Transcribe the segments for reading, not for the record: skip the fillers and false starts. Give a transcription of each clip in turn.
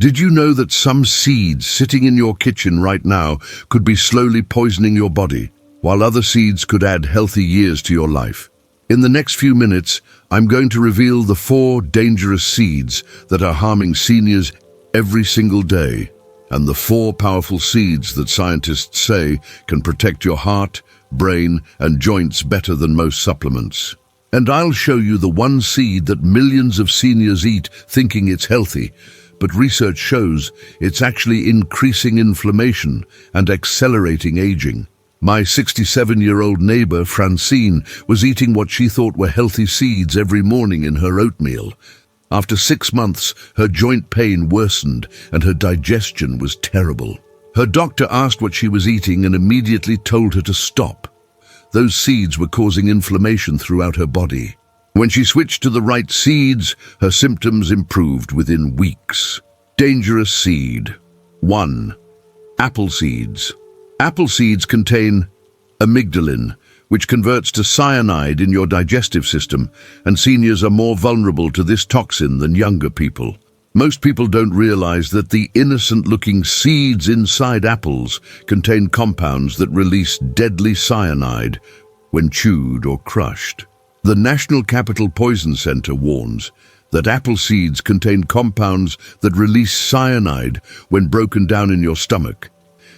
Did you know that some seeds sitting in your kitchen right now could be slowly poisoning your body, while other seeds could add healthy years to your life? In the next few minutes, I'm going to reveal the 4 dangerous seeds that are harming seniors every single day, and the 4 powerful seeds that scientists say can protect your heart, brain, and joints better than most supplements. And I'll show you the 1 seed that millions of seniors eat thinking it's healthy, but research shows it's actually increasing inflammation and accelerating aging. My 67-year-old neighbor, Francine, was eating what she thought were healthy seeds every morning in her oatmeal. After 6 months, her joint pain worsened and her digestion was terrible. Her doctor asked what she was eating and immediately told her to stop. Those seeds were causing inflammation throughout her body. When she switched to the right seeds, her symptoms improved within weeks. Dangerous seed. 1. Apple seeds. Apple seeds contain amygdalin, which converts to cyanide in your digestive system, and seniors are more vulnerable to this toxin than younger people. Most people don't realize that the innocent-looking seeds inside apples contain compounds that release deadly cyanide when chewed or crushed. The National Capital Poison Center warns that apple seeds contain compounds that release cyanide when broken down in your stomach,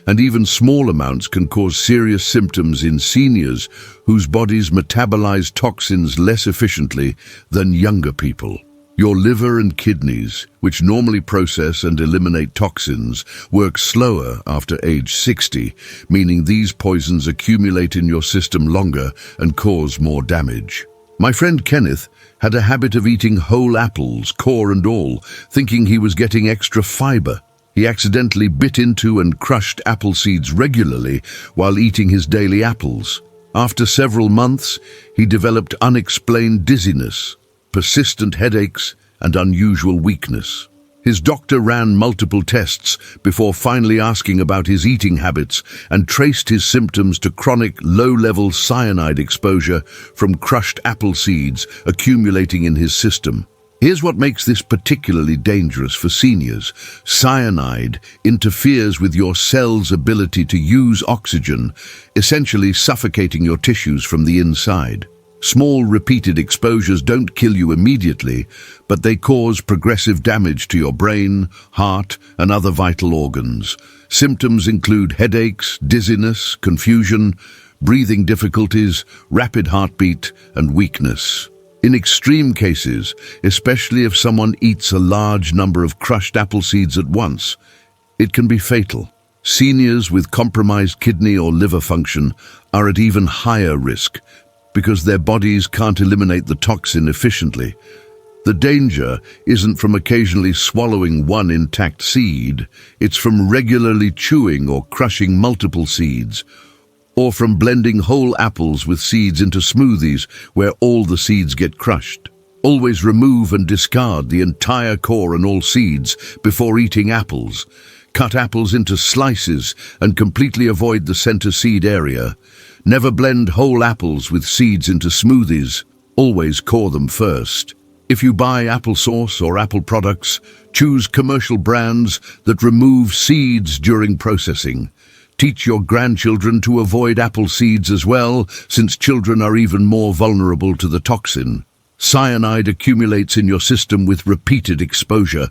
and even small amounts can cause serious symptoms in seniors whose bodies metabolize toxins less efficiently than younger people. Your liver and kidneys, which normally process and eliminate toxins, work slower after age 60, meaning these poisons accumulate in your system longer and cause more damage. My friend Kenneth had a habit of eating whole apples, core and all, thinking he was getting extra fiber. He accidentally bit into and crushed apple seeds regularly while eating his daily apples. After several months, he developed unexplained dizziness, persistent headaches, and unusual weakness. His doctor ran multiple tests before finally asking about his eating habits and traced his symptoms to chronic low-level cyanide exposure from crushed apple seeds accumulating in his system. Here's what makes this particularly dangerous for seniors. Cyanide interferes with your cell's ability to use oxygen, essentially suffocating your tissues from the inside. Small repeated exposures don't kill you immediately, but they cause progressive damage to your brain, heart, and other vital organs. Symptoms include headaches, dizziness, confusion, breathing difficulties, rapid heartbeat, and weakness. In extreme cases, especially if someone eats a large number of crushed apple seeds at once, it can be fatal. Seniors with compromised kidney or liver function are at even higher risk because their bodies can't eliminate the toxin efficiently. The danger isn't from occasionally swallowing one intact seed, it's from regularly chewing or crushing multiple seeds, or from blending whole apples with seeds into smoothies where all the seeds get crushed. Always remove and discard the entire core and all seeds before eating apples. Cut apples into slices and completely avoid the center seed area. Never blend whole apples with seeds into smoothies. Always core them first. If you buy applesauce or apple products, choose commercial brands that remove seeds during processing. Teach your grandchildren to avoid apple seeds as well, since children are even more vulnerable to the toxin. Cyanide accumulates in your system with repeated exposure.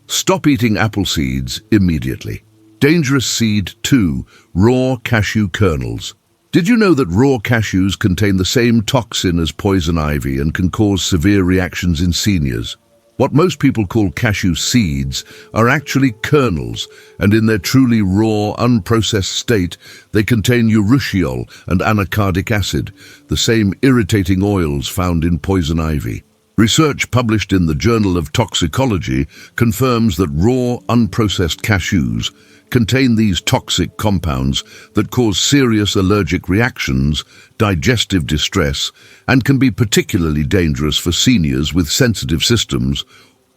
Stop eating apple seeds immediately. Dangerous seed 2, raw cashew kernels. Did you know that raw cashews contain the same toxin as poison ivy and can cause severe reactions in seniors? What most people call cashew seeds are actually kernels, and in their truly raw, unprocessed state, they contain urushiol and anacardic acid, the same irritating oils found in poison ivy. Research published in the Journal of Toxicology confirms that raw, unprocessed cashews contain these toxic compounds that cause serious allergic reactions, digestive distress, and can be particularly dangerous for seniors with sensitive systems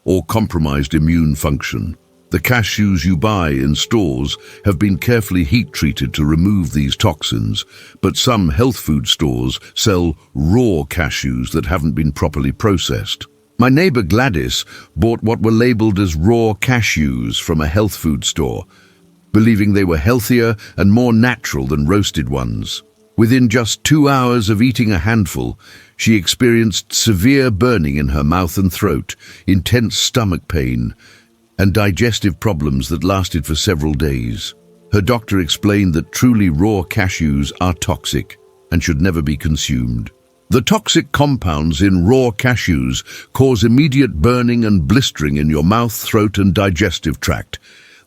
or compromised immune function. The cashews you buy in stores have been carefully heat-treated to remove these toxins, but some health food stores sell raw cashews that haven't been properly processed. My neighbor Gladys bought what were labeled as raw cashews from a health food store, believing they were healthier and more natural than roasted ones. Within just 2 hours of eating a handful, she experienced severe burning in her mouth and throat, intense stomach pain, and digestive problems that lasted for several days. Her doctor explained that truly raw cashews are toxic and should never be consumed. The toxic compounds in raw cashews cause immediate burning and blistering in your mouth, throat, and digestive tract.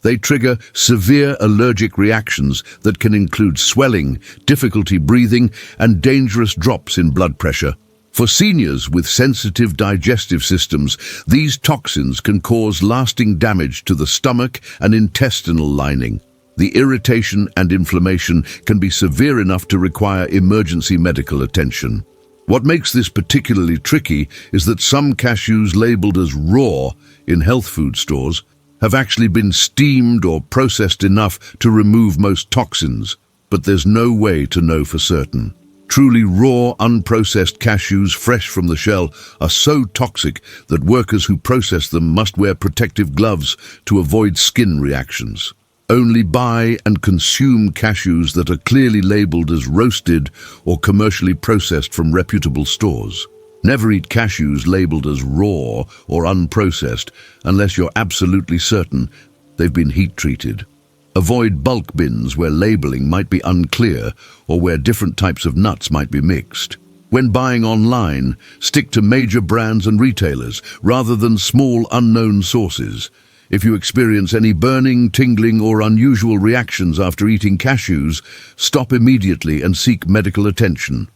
They trigger severe allergic reactions that can include swelling, difficulty breathing, and dangerous drops in blood pressure. For seniors with sensitive digestive systems, these toxins can cause lasting damage to the stomach and intestinal lining. The irritation and inflammation can be severe enough to require emergency medical attention. What makes this particularly tricky is that some cashews labeled as raw in health food stores have actually been steamed or processed enough to remove most toxins, but there's no way to know for certain. Truly raw, unprocessed cashews fresh from the shell are so toxic that workers who process them must wear protective gloves to avoid skin reactions. Only buy and consume cashews that are clearly labeled as roasted or commercially processed from reputable stores. Never eat cashews labeled as raw or unprocessed unless you're absolutely certain they've been heat-treated. Avoid bulk bins where labeling might be unclear or where different types of nuts might be mixed. When buying online, stick to major brands and retailers rather than small unknown sources. If you experience any burning, tingling, or unusual reactions after eating cashews, stop immediately and seek medical attention.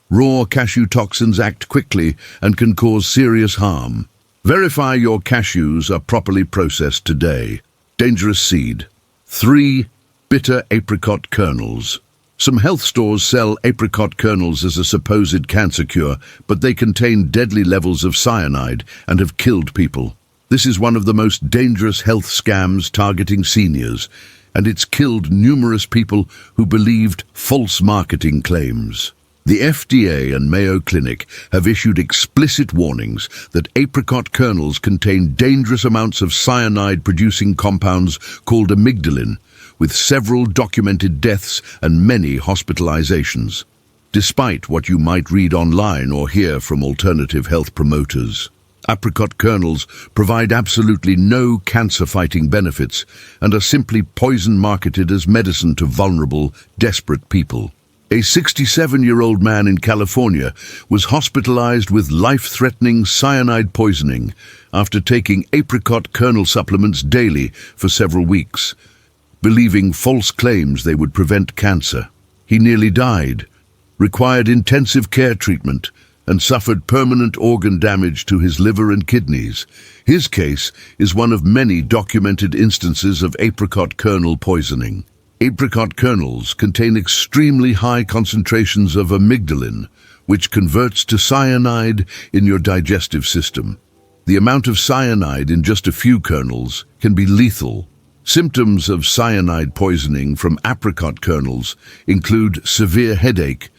Raw cashew toxins act quickly and can cause serious harm. Verify your cashews are properly processed today. Dangerous seed. 3. Bitter apricot kernels. Some health stores sell apricot kernels as a supposed cancer cure, but they contain deadly levels of cyanide and have killed people. This is one of the most dangerous health scams targeting seniors, and it's killed numerous people who believed false marketing claims. The FDA and Mayo Clinic have issued explicit warnings that apricot kernels contain dangerous amounts of cyanide-producing compounds called amygdalin, with several documented deaths and many hospitalizations, despite what you might read online or hear from alternative health promoters. Apricot kernels provide absolutely no cancer-fighting benefits and are simply poison marketed as medicine to vulnerable, desperate people. A 67-year-old man in California was hospitalized with life-threatening cyanide poisoning after taking apricot kernel supplements daily for several weeks, believing false claims they would prevent cancer. He nearly died, required intensive care treatment, and suffered permanent organ damage to his liver and kidneys. His case is one of many documented instances of apricot kernel poisoning. Apricot kernels contain extremely high concentrations of amygdalin, which converts to cyanide in your digestive system. The amount of cyanide in just a few kernels can be lethal. Symptoms of cyanide poisoning from apricot kernels include severe headache,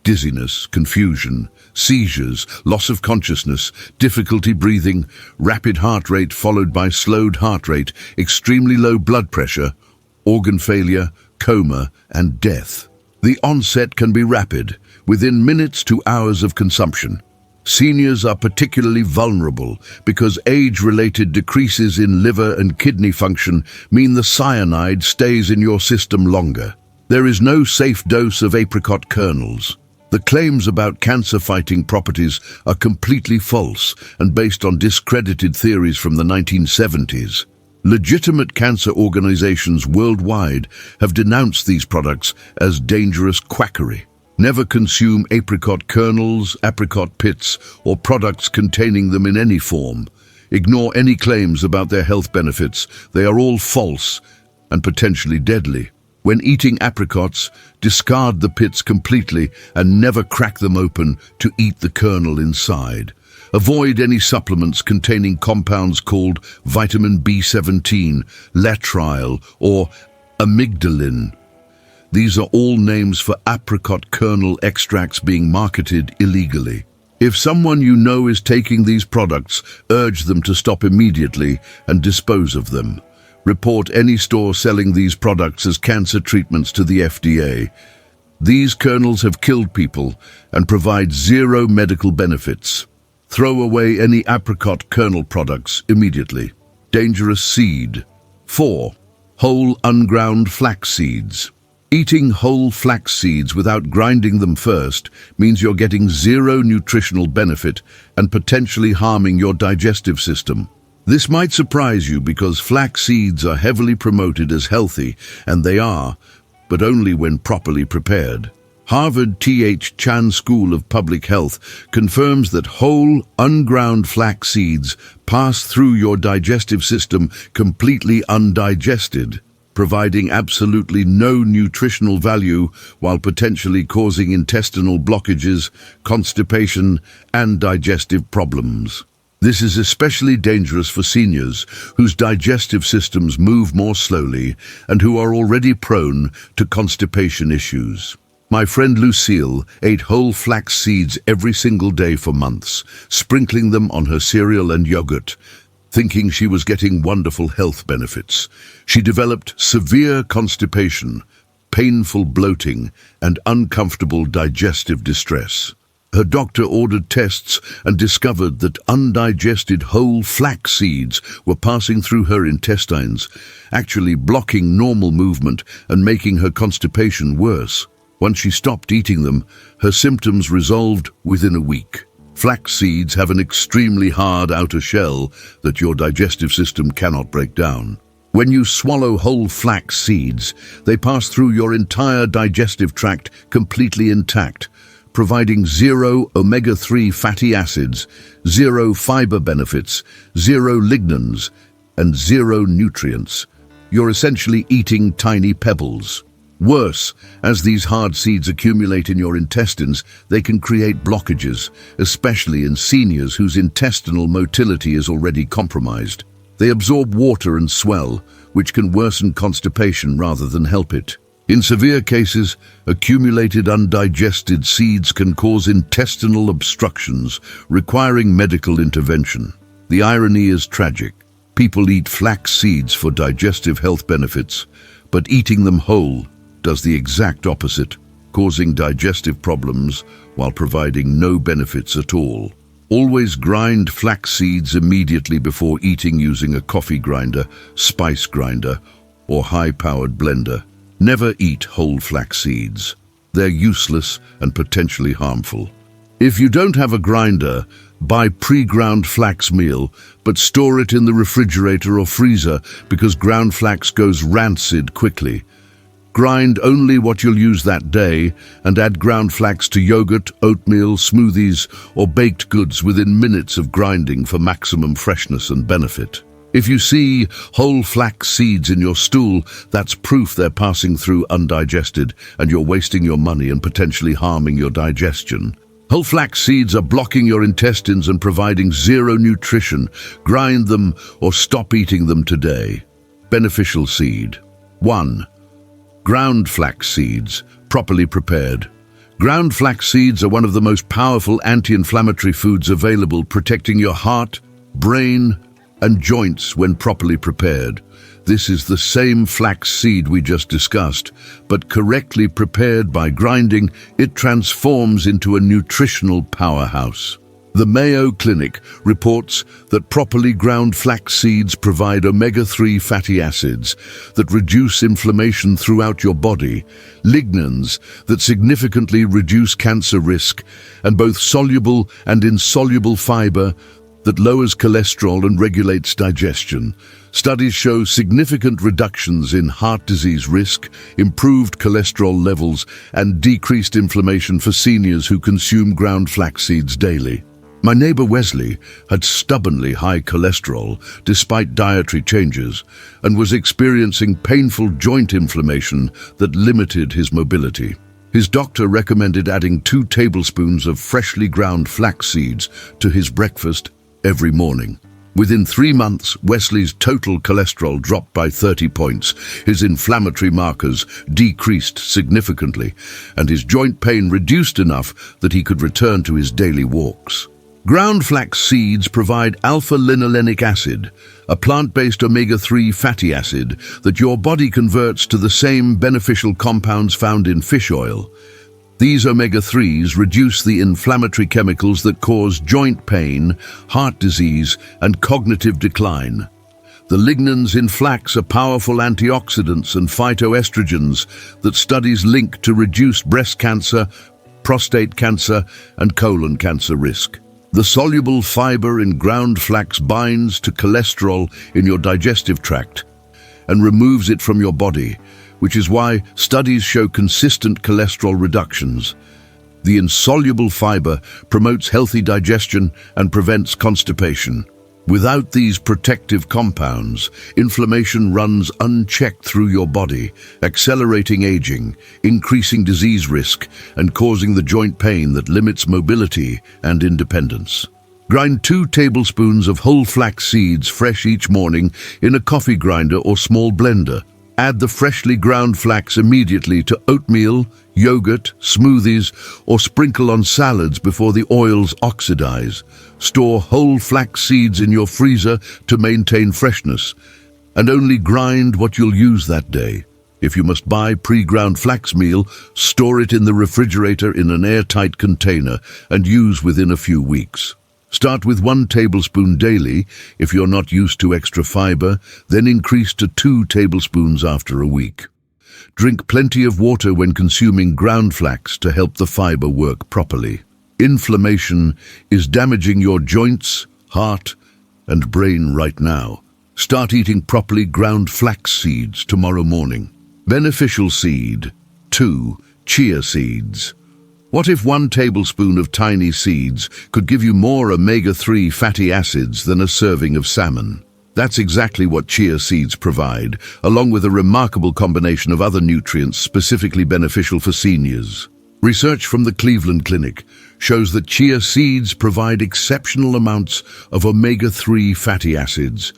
dizziness, confusion, seizures, loss of consciousness, difficulty breathing, rapid heart rate followed by slowed heart rate, extremely low blood pressure, organ failure, coma, and death. The onset can be rapid, within minutes to hours of consumption. Seniors are particularly vulnerable because age-related decreases in liver and kidney function mean the cyanide stays in your system longer. There is no safe dose of apricot kernels. The claims about cancer-fighting properties are completely false and based on discredited theories from the 1970s. Legitimate cancer organizations worldwide have denounced these products as dangerous quackery. Never consume apricot kernels, apricot pits, or products containing them in any form. Ignore any claims about their health benefits. They are all false and potentially deadly. When eating apricots, discard the pits completely and never crack them open to eat the kernel inside. Avoid any supplements containing compounds called vitamin B17, laetrile, or amygdalin. These are all names for apricot kernel extracts being marketed illegally. If someone you know is taking these products, urge them to stop immediately and dispose of them. Report any store selling these products as cancer treatments to the FDA. These kernels have killed people and provide zero medical benefits. Throw away any apricot kernel products immediately. Dangerous seed. 4. Whole unground flax seeds. Eating whole flax seeds without grinding them first means you're getting zero nutritional benefit and potentially harming your digestive system. This might surprise you because flax seeds are heavily promoted as healthy, and they are, but only when properly prepared. Harvard T.H. Chan School of Public Health confirms that whole, unground flax seeds pass through your digestive system completely undigested, providing absolutely no nutritional value while potentially causing intestinal blockages, constipation, and digestive problems. This is especially dangerous for seniors whose digestive systems move more slowly and who are already prone to constipation issues. My friend Lucille ate whole flax seeds every single day for months, sprinkling them on her cereal and yogurt, thinking she was getting wonderful health benefits. She developed severe constipation, painful bloating, and uncomfortable digestive distress. Her doctor ordered tests and discovered that undigested whole flax seeds were passing through her intestines, actually blocking normal movement and making her constipation worse. Once she stopped eating them, her symptoms resolved within a week. Flax seeds have an extremely hard outer shell that your digestive system cannot break down. When you swallow whole flax seeds, they pass through your entire digestive tract completely intact, providing zero omega-3 fatty acids, zero fiber benefits, zero lignans, and zero nutrients. You're essentially eating tiny pebbles. Worse, as these hard seeds accumulate in your intestines, they can create blockages, especially in seniors whose intestinal motility is already compromised. They absorb water and swell, which can worsen constipation rather than help it. In severe cases, accumulated undigested seeds can cause intestinal obstructions, requiring medical intervention. The irony is tragic. People eat flax seeds for digestive health benefits, but eating them whole does the exact opposite, causing digestive problems while providing no benefits at all. Always grind flax seeds immediately before eating using a coffee grinder, spice grinder, or high-powered blender. Never eat whole flax seeds. They're useless and potentially harmful. If you don't have a grinder, buy pre-ground flax meal, but store it in the refrigerator or freezer because ground flax goes rancid quickly. Grind only what you'll use that day and add ground flax to yogurt, oatmeal, smoothies, or baked goods within minutes of grinding for maximum freshness and benefit. If you see whole flax seeds in your stool, that's proof they're passing through undigested and you're wasting your money and potentially harming your digestion. Whole flax seeds are blocking your intestines and providing zero nutrition. Grind them or stop eating them today. Beneficial seed. 1. Ground flax seeds, properly prepared. Ground flax seeds are one of the most powerful anti-inflammatory foods available, protecting your heart, brain, and joints when properly prepared. This is the same flax seed we just discussed, but correctly prepared by grinding, it transforms into a nutritional powerhouse. The Mayo Clinic reports that properly ground flax seeds provide omega-3 fatty acids that reduce inflammation throughout your body, lignans that significantly reduce cancer risk, and both soluble and insoluble fiber that lowers cholesterol and regulates digestion. Studies show significant reductions in heart disease risk, improved cholesterol levels, and decreased inflammation for seniors who consume ground flax seeds daily. My neighbor Wesley had stubbornly high cholesterol despite dietary changes and was experiencing painful joint inflammation that limited his mobility. His doctor recommended adding 2 tablespoons of freshly ground flax seeds to his breakfast every morning. Within 3 months, Wesley's total cholesterol dropped by 30 points, his inflammatory markers decreased significantly, and his joint pain reduced enough that he could return to his daily walks. Ground flax seeds provide alpha-linolenic acid, a plant-based omega-3 fatty acid that your body converts to the same beneficial compounds found in fish oil. These omega-3s reduce the inflammatory chemicals that cause joint pain, heart disease, and cognitive decline. The lignans in flax are powerful antioxidants and phytoestrogens that studies link to reduced breast cancer, prostate cancer, and colon cancer risk. The soluble fiber in ground flax binds to cholesterol in your digestive tract and removes it from your body, which is why studies show consistent cholesterol reductions. The insoluble fiber promotes healthy digestion and prevents constipation. Without these protective compounds, inflammation runs unchecked through your body, accelerating aging, increasing disease risk, and causing the joint pain that limits mobility and independence. Grind 2 tablespoons of whole flax seeds fresh each morning in a coffee grinder or small blender. Add the freshly ground flax immediately to oatmeal, yogurt, smoothies, or sprinkle on salads before the oils oxidize. Store whole flax seeds in your freezer to maintain freshness, and only grind what you'll use that day. If you must buy pre-ground flax meal, store it in the refrigerator in an airtight container and use within a few weeks. Start with 1 tablespoon daily if you're not used to extra fiber, then increase to 2 tablespoons after a week. Drink plenty of water when consuming ground flax to help the fiber work properly. Inflammation is damaging your joints, heart, and brain right now. Start eating properly ground flax seeds tomorrow morning. Beneficial seed. 2. Chia seeds. What if 1 tablespoon of tiny seeds could give you more omega-3 fatty acids than a serving of salmon? That's exactly what chia seeds provide, along with a remarkable combination of other nutrients specifically beneficial for seniors. Research from the Cleveland Clinic shows that chia seeds provide exceptional amounts of omega-3 fatty acids,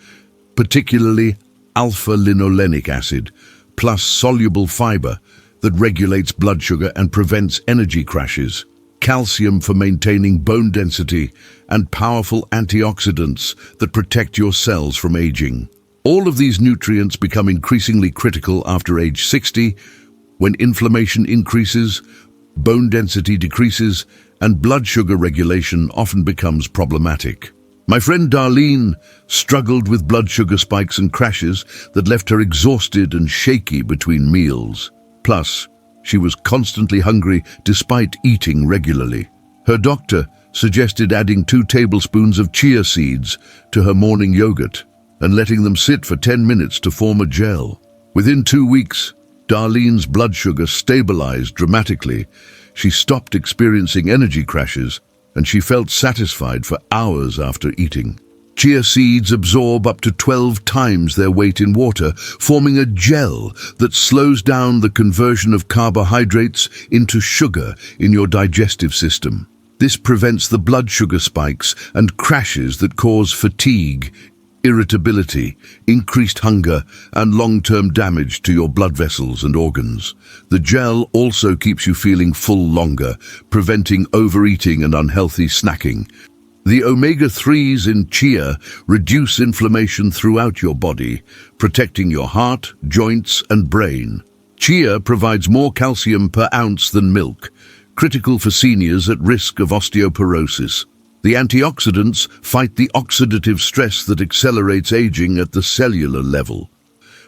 particularly alpha-linolenic acid, plus soluble fiber that regulates blood sugar and prevents energy crashes, calcium for maintaining bone density, and powerful antioxidants that protect your cells from aging. All of these nutrients become increasingly critical after age 60, when inflammation increases, bone density decreases, and blood sugar regulation often becomes problematic. My friend Darlene struggled with blood sugar spikes and crashes that left her exhausted and shaky between meals. Plus, she was constantly hungry despite eating regularly. Her doctor suggested adding 2 tablespoons of chia seeds to her morning yogurt and letting them sit for 10 minutes to form a gel. Within 2 weeks, Darlene's blood sugar stabilized dramatically. She stopped experiencing energy crashes, and she felt satisfied for hours after eating. Chia seeds absorb up to 12 times their weight in water, forming a gel that slows down the conversion of carbohydrates into sugar in your digestive system. This prevents the blood sugar spikes and crashes that cause fatigue, irritability, increased hunger, and long-term damage to your blood vessels and organs. The gel also keeps you feeling full longer, preventing overeating and unhealthy snacking. The omega-3s in chia reduce inflammation throughout your body, protecting your heart, joints, and brain. Chia provides more calcium per ounce than milk, critical for seniors at risk of osteoporosis. The antioxidants fight the oxidative stress that accelerates aging at the cellular level.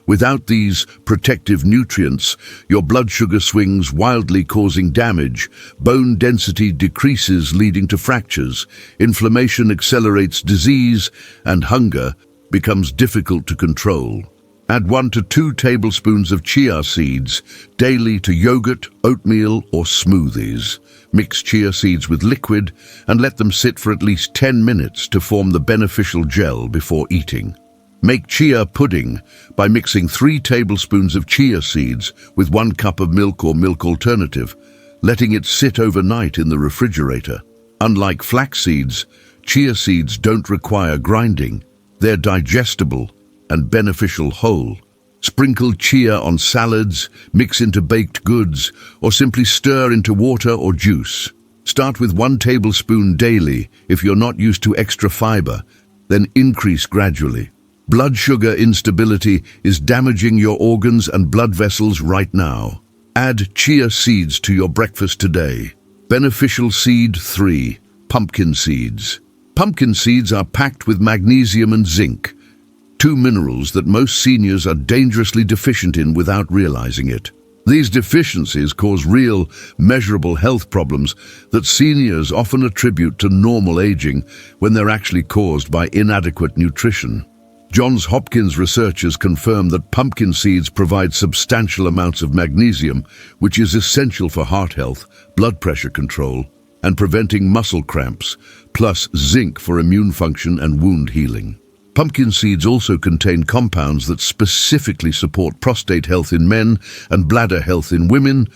Without these protective nutrients, your blood sugar swings wildly, causing damage, bone density decreases leading to fractures, inflammation accelerates disease, and hunger becomes difficult to control. Add 1 to 2 tablespoons of chia seeds daily to yogurt, oatmeal, or smoothies. Mix chia seeds with liquid and let them sit for at least 10 minutes to form the beneficial gel before eating. Make chia pudding by mixing 3 tablespoons of chia seeds with 1 cup of milk or milk alternative, letting it sit overnight in the refrigerator. Unlike flax seeds, chia seeds don't require grinding. They're digestible and beneficial whole. Sprinkle chia on salads, mix into baked goods, or simply stir into water or juice. Start with 1 tablespoon daily if you're not used to extra fiber, then increase gradually. Blood sugar instability is damaging your organs and blood vessels right now. Add chia seeds to your breakfast today. Beneficial seed 3, pumpkin seeds. Pumpkin seeds are packed with magnesium and zinc, 2 minerals that most seniors are dangerously deficient in without realizing it. These deficiencies cause real, measurable health problems that seniors often attribute to normal aging when they're actually caused by inadequate nutrition. Johns Hopkins researchers confirm that pumpkin seeds provide substantial amounts of magnesium, which is essential for heart health, blood pressure control, and preventing muscle cramps, plus zinc for immune function and wound healing. Pumpkin seeds also contain compounds that specifically support prostate health in men and bladder health in women,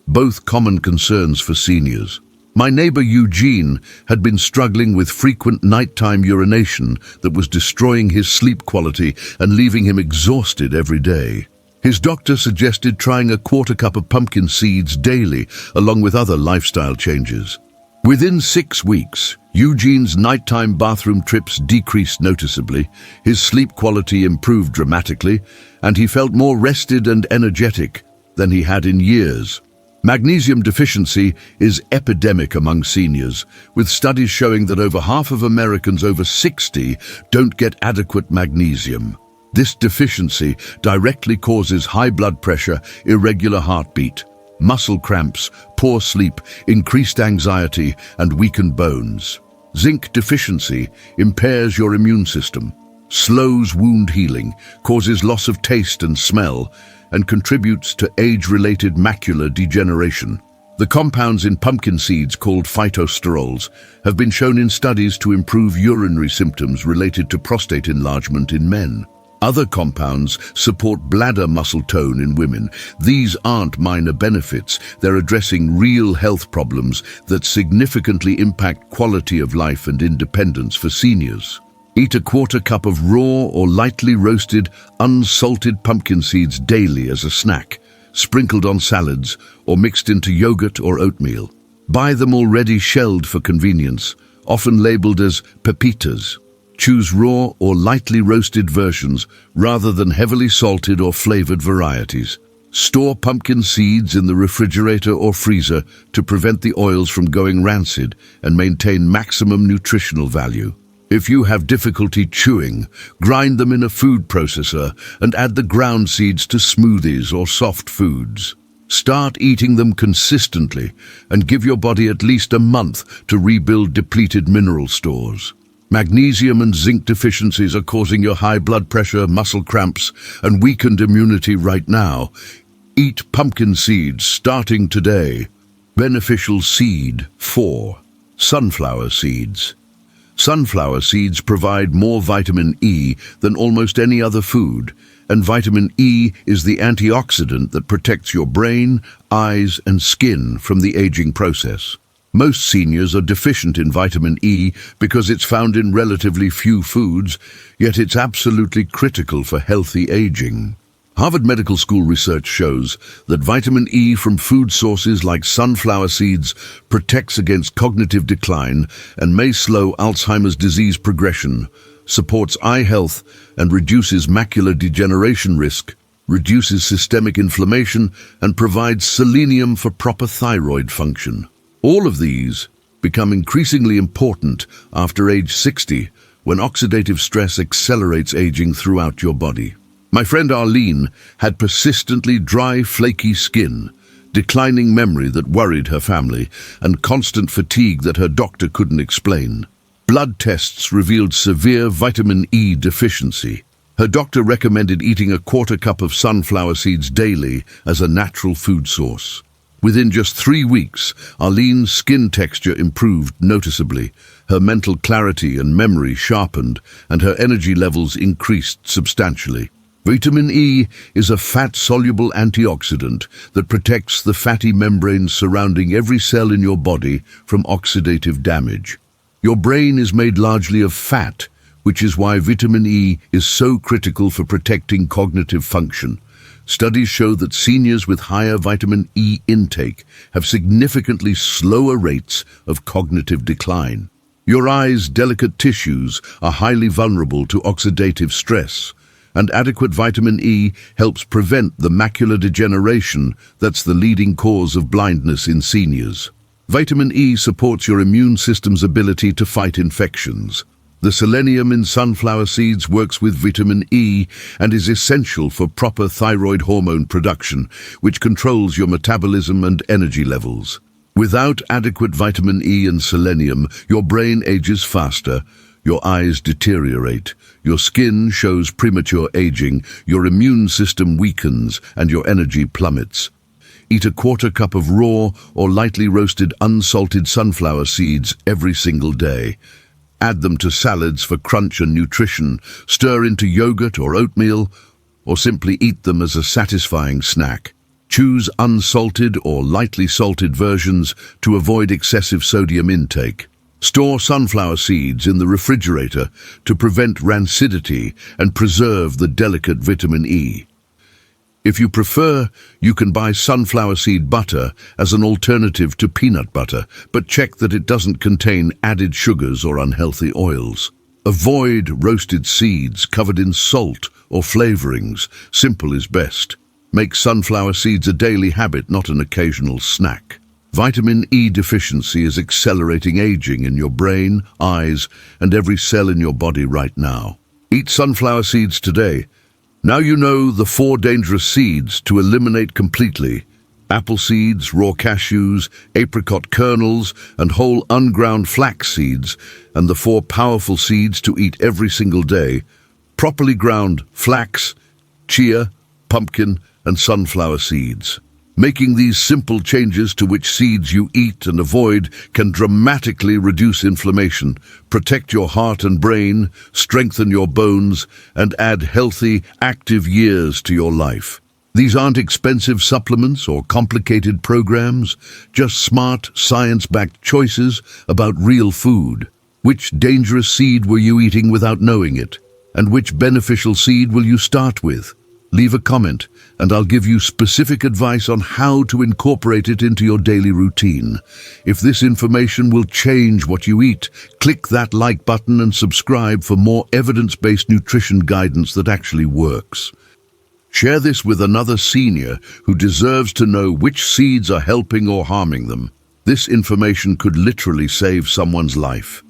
both common concerns for seniors. My neighbor Eugene had been struggling with frequent nighttime urination that was destroying his sleep quality and leaving him exhausted every day. His doctor suggested trying a 1/4 cup of pumpkin seeds daily, along with other lifestyle changes. Within 6 weeks, Eugene's nighttime bathroom trips decreased noticeably, his sleep quality improved dramatically, and he felt more rested and energetic than he had in years. Magnesium deficiency is epidemic among seniors, with studies showing that over half of Americans over 60 don't get adequate magnesium. This deficiency directly causes high blood pressure, irregular heartbeat, muscle cramps, poor sleep, increased anxiety, and weakened bones. Zinc deficiency impairs your immune system, slows wound healing, causes loss of taste and smell, and contributes to age-related macular degeneration. The compounds in pumpkin seeds called phytosterols have been shown in studies to improve urinary symptoms related to prostate enlargement in men. Other compounds support bladder muscle tone in women. These aren't minor benefits, they're addressing real health problems that significantly impact quality of life and independence for seniors. Eat a 1/4 cup of raw or lightly roasted, unsalted pumpkin seeds daily as a snack, sprinkled on salads or mixed into yogurt or oatmeal. Buy them already shelled for convenience, often labeled as pepitas. Choose raw or lightly roasted versions rather than heavily salted or flavored varieties. Store pumpkin seeds in the refrigerator or freezer to prevent the oils from going rancid and maintain maximum nutritional value. If you have difficulty chewing, grind them in a food processor and add the ground seeds to smoothies or soft foods. Start eating them consistently and give your body at least a month to rebuild depleted mineral stores. Magnesium and zinc deficiencies are causing your high blood pressure, muscle cramps, and weakened immunity right now. Eat pumpkin seeds starting today. Beneficial seed 4. Sunflower seeds. Sunflower seeds provide more vitamin E than almost any other food, and vitamin E is the antioxidant that protects your brain, eyes, and skin from the aging process. Most seniors are deficient in vitamin E because it's found in relatively few foods, yet it's absolutely critical for healthy aging. Harvard Medical School research shows that vitamin E from food sources like sunflower seeds protects against cognitive decline and may slow Alzheimer's disease progression, supports eye health and reduces macular degeneration risk, reduces systemic inflammation, and provides selenium for proper thyroid function. All of these become increasingly important after age 60, when oxidative stress accelerates aging throughout your body. My friend Arlene had persistently dry, flaky skin, declining memory that worried her family, and constant fatigue that her doctor couldn't explain. Blood tests revealed severe vitamin E deficiency. Her doctor recommended eating a 1/4 cup of sunflower seeds daily as a natural food source. Within just 3 weeks, Arlene's skin texture improved noticeably, her mental clarity and memory sharpened, and her energy levels increased substantially. Vitamin E is a fat-soluble antioxidant that protects the fatty membranes surrounding every cell in your body from oxidative damage. Your brain is made largely of fat, which is why vitamin E is so critical for protecting cognitive function. Studies show that seniors with higher vitamin E intake have significantly slower rates of cognitive decline. Your eye's delicate tissues are highly vulnerable to oxidative stress, and adequate vitamin E helps prevent the macular degeneration that's the leading cause of blindness in seniors. Vitamin E supports your immune system's ability to fight infections. The selenium in sunflower seeds works with vitamin E and is essential for proper thyroid hormone production, which controls your metabolism and energy levels. Without adequate vitamin E and selenium, your brain ages faster, your eyes deteriorate, your skin shows premature aging, your immune system weakens, and your energy plummets. Eat a quarter cup of raw or lightly roasted unsalted sunflower seeds every single day. Add them to salads for crunch and nutrition, stir into yogurt or oatmeal, or simply eat them as a satisfying snack. Choose unsalted or lightly salted versions to avoid excessive sodium intake. Store sunflower seeds in the refrigerator to prevent rancidity and preserve the delicate vitamin E. If you prefer, you can buy sunflower seed butter as an alternative to peanut butter, but check that it doesn't contain added sugars or unhealthy oils. Avoid roasted seeds covered in salt or flavorings. Simple is best. Make sunflower seeds a daily habit, not an occasional snack. Vitamin E deficiency is accelerating aging in your brain, eyes, and every cell in your body right now. Eat sunflower seeds today. Now you know the 4 dangerous seeds to eliminate completely: apple seeds, raw cashews, apricot kernels, and whole unground flax seeds, and the 4 powerful seeds to eat every single day: properly ground flax, chia, pumpkin, and sunflower seeds. Making these simple changes to which seeds you eat and avoid can dramatically reduce inflammation, protect your heart and brain, strengthen your bones, and add healthy, active years to your life. These aren't expensive supplements or complicated programs, just smart, science-backed choices about real food. Which dangerous seed were you eating without knowing it? And which beneficial seed will you start with? Leave a comment, and I'll give you specific advice on how to incorporate it into your daily routine. If this information will change what you eat, click that like button and subscribe for more evidence-based nutrition guidance that actually works. Share this with another senior who deserves to know which seeds are helping or harming them. This information could literally save someone's life.